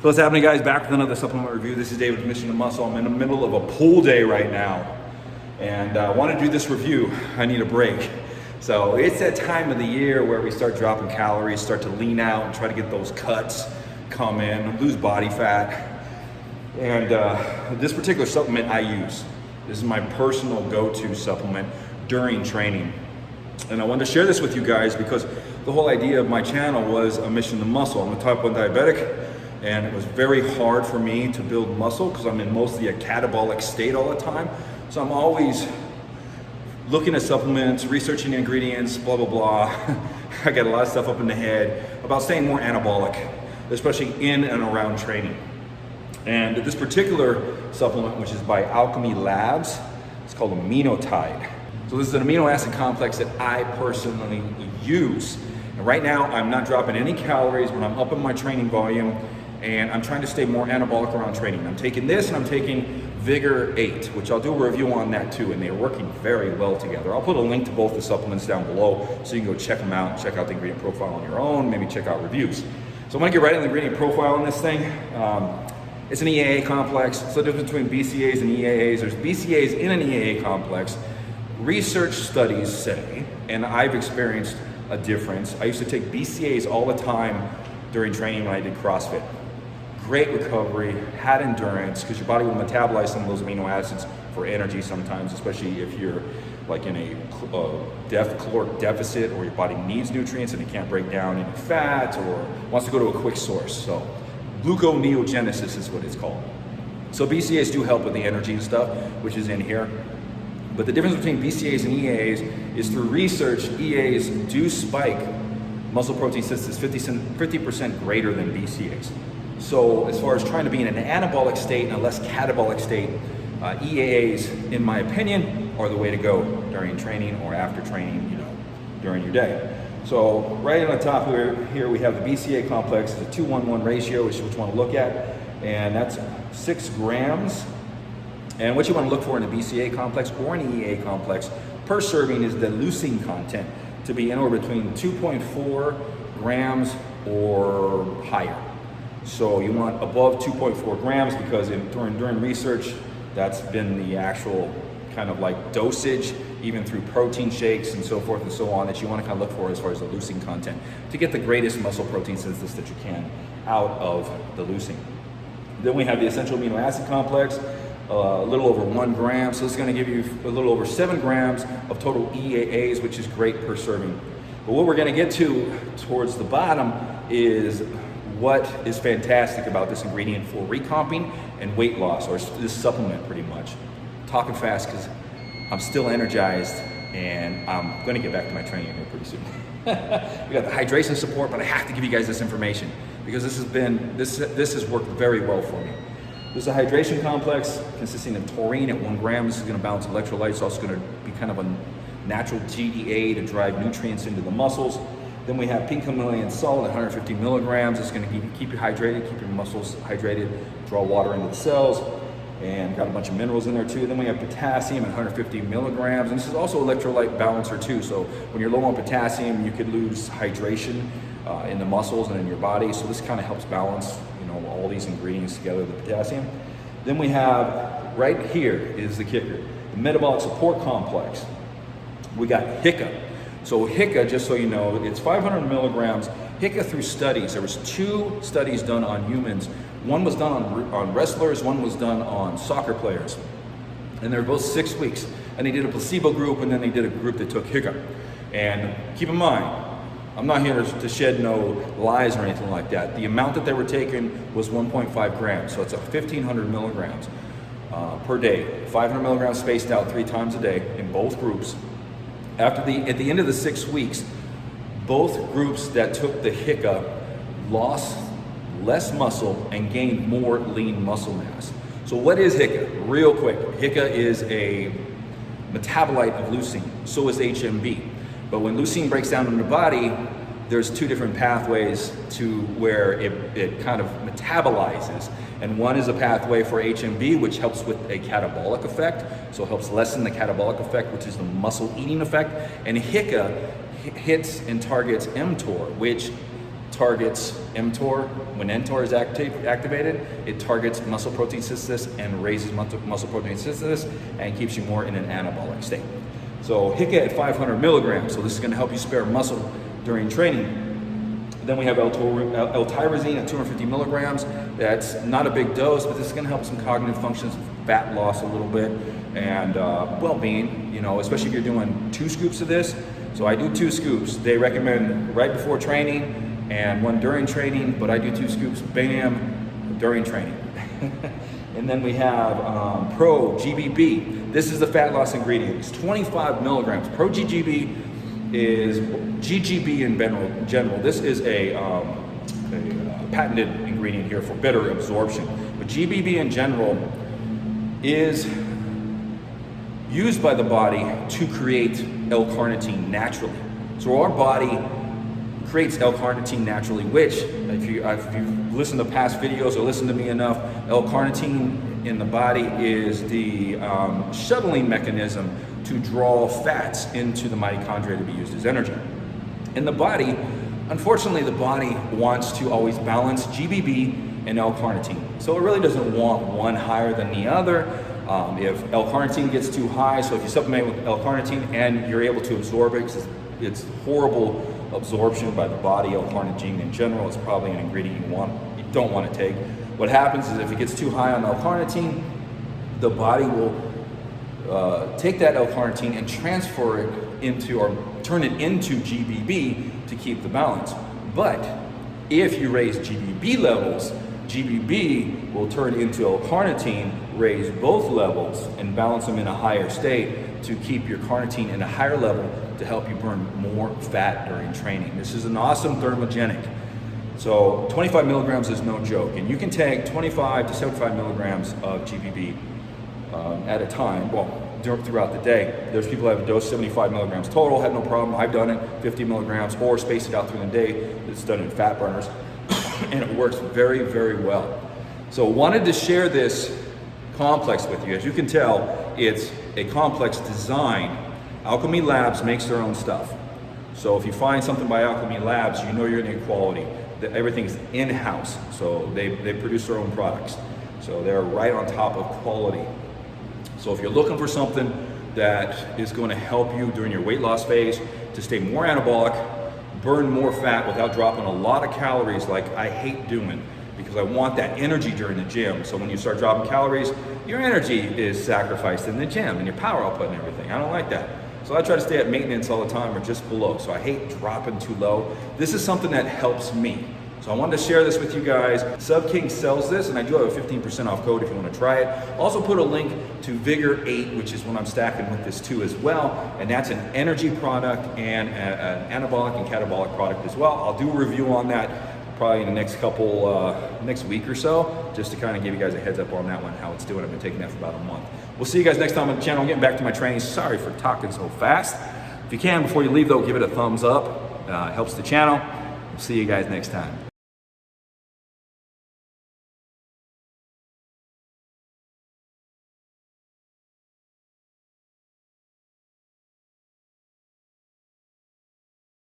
So what's happening, guys? Back with another supplement review. This is David with Mission to Muscle. I'm in the middle of a pool day right now, and I want to do this review. I need a break. So it's that time of the year where we start dropping calories, start to lean out and try to get those cuts come in, lose body fat. And this particular supplement I use. This is my personal go-to supplement during training. And I wanted to share this with you guys because the whole idea of my channel was a mission to muscle. I'm a type 1 diabetic, and it was very hard for me to build muscle because I'm in mostly a catabolic state all the time. So I'm always looking at supplements, researching ingredients, blah, blah, blah. I got a lot of stuff up in the head about staying more anabolic, especially in and around training. And this particular supplement, which is by Alchemy Labs, it's called AMINO TIDE. So this is an amino acid complex that I personally use. And right now, I'm not dropping any calories when I'm up in my training volume, and I'm trying to stay more anabolic around training. I'm taking this and I'm taking Vigor 8, which I'll do a review on that too, and they're working very well together. I'll put a link to both the supplements down below so you can go check them out, check out the ingredient profile on your own, maybe check out reviews. So I'm gonna get right into the ingredient profile on this thing. It's an EAA complex. So the difference between BCAAs and EAAs, there's BCAAs in an EAA complex. Research studies say, and I've experienced a difference. I used to take BCAAs all the time during training when I did CrossFit. Great recovery, had endurance, because your body will metabolize some of those amino acids for energy sometimes, especially if you're like in a caloric deficit, or your body needs nutrients and it can't break down into fat, or wants to go to a quick source. So gluconeogenesis is what it's called. So BCAAs do help with the energy and stuff, which is in here. But the difference between BCAAs and EAAs is through research, EAAs do spike muscle protein synthesis 50% greater than BCAAs. So as far as trying to be in an anabolic state and a less catabolic state, EAAs, in my opinion, are the way to go during training or after training, during your day. So right on the top here we have the BCAA complex. It's a 2-1-1 ratio, which is what you want to look at, and that's 6 grams. And what you want to look for in a BCAA complex or an EAA complex per serving is the leucine content to be anywhere between 2.4 grams or higher. So you want above 2.4 grams because during research, that's been the actual kind of like dosage, even through protein shakes and so forth and so on, that you want to kind of look for as far as the leucine content to get the greatest muscle protein synthesis that you can out of the leucine. Then we have the essential amino acid complex, a little over 1 gram. So it's going to give you a little over 7 grams of total EAAs, which is great per serving. But what we're going to get to towards the bottom is what is fantastic about this ingredient for recomping and weight loss, or this supplement pretty much. I'm talking fast because I'm still energized and I'm going to get back to my training here pretty soon. We got the hydration support, but I have to give you guys this information because this has worked very well for me. There's a hydration complex consisting of taurine at 1 gram. This is going to balance electrolytes. It's also going to be kind of a natural GDA to drive nutrients into the muscles. Then we have pink Himalayan salt at 150 milligrams. It's going to keep you hydrated, keep your muscles hydrated, draw water into the cells, and got a bunch of minerals in there too. Then we have potassium at 150 milligrams, and this is also electrolyte balancer too. So when you're low on potassium, you could lose hydration in the muscles and in your body. So this kind of helps balance, all these ingredients together, the potassium. Then we have, right here is the kicker, the metabolic support complex. We got HICA. So HICA, just so you know, it's 500 milligrams. HICA through studies, there was 2 studies done on humans. One was done on wrestlers, one was done on soccer players. And they were both 6 weeks. And they did a placebo group, and then they did a group that took HICA. And keep in mind, I'm not here to shed no lies or anything like that. The amount that they were taking was 1.5 grams. So it's 1,500 milligrams per day. 500 milligrams spaced out 3 times a day in both groups. At the end of the 6 weeks, both groups that took the HICA lost less muscle and gained more lean muscle mass. So what is HICA? Real quick, HICA is a metabolite of leucine. So is HMB. But when leucine breaks down in the body, there's 2 different pathways to where it kind of metabolizes. And one is a pathway for HMB, which helps with a catabolic effect. So it helps lessen the catabolic effect, which is the muscle eating effect. And HICA hits and targets mTOR, which targets mTOR. When mTOR is activated, it targets muscle protein synthesis and raises muscle protein synthesis and keeps you more in an anabolic state. So HICA at 500 milligrams. So this is going to help you spare muscle during training. Then we have L-tyrosine at 250 milligrams. That's not a big dose, but this is going to help some cognitive functions, fat loss a little bit, and well-being, you know, especially if you're doing 2 scoops of this. So I do 2 scoops. They recommend right before training and 1 during training, but I do 2 scoops, bam, during training. And then we have Pro GBB. This is the fat loss ingredient. It's 25 milligrams. Pro GGB is GGB in general. This is a patented ingredient here for better absorption. But GBB in general is used by the body to create L-carnitine naturally. So our body creates L-carnitine naturally, which, if you've listened to past videos or listened to me enough, L-carnitine in the body is the shuttling mechanism to draw fats into the mitochondria to be used as energy. In the body, unfortunately, the body wants to always balance GBB and L-carnitine. So it really doesn't want one higher than the other. If L-carnitine gets too high, so if you supplement with L-carnitine and you're able to absorb it, it's horrible absorption by the body. L-carnitine in general is probably an ingredient you don't want to take. What happens is if it gets too high on L-carnitine, the body will take that L-carnitine and transfer it into, or turn it into GBB to keep the balance. But if you raise GBB levels, GBB will turn into L-carnitine, raise both levels, and balance them in a higher state to keep your carnitine in a higher level to help you burn more fat during training. This is an awesome thermogenic. So 25 milligrams is no joke, and you can take 25 to 75 milligrams of GBB at a time, well, throughout the day. There's people that have a dose 75 milligrams total, have no problem. I've done it 50 milligrams or space it out through the day. It's done in fat burners and it works very, very well. So wanted to share this complex with you. As you can tell, it's a complex design. Alchemy Labs makes their own stuff. So if you find something by Alchemy Labs, you know you're going to get quality. Everything's in-house, so they produce their own products. So they're right on top of quality. So if you're looking for something that is going to help you during your weight loss phase to stay more anabolic, burn more fat without dropping a lot of calories like I hate doing, because I want that energy during the gym. So when you start dropping calories, your energy is sacrificed in the gym and your power output and everything. I don't like that. So I try to stay at maintenance all the time or just below. So I hate dropping too low. This is something that helps me. So I wanted to share this with you guys. SubKing sells this, and I do have a 15% off code if you want to try it. Also put a link to Vigor 8, which is what I'm stacking with this too as well. And that's an energy product and an anabolic and catabolic product as well. I'll do a review on that probably in the next week or so, just to kind of give you guys a heads up on that one, how it's doing. I've been taking that for about a month. We'll see you guys next time on the channel. I'm getting back to my training. Sorry for talking so fast. If you can, before you leave though, give it a thumbs up. It helps the channel. We'll see you guys next time.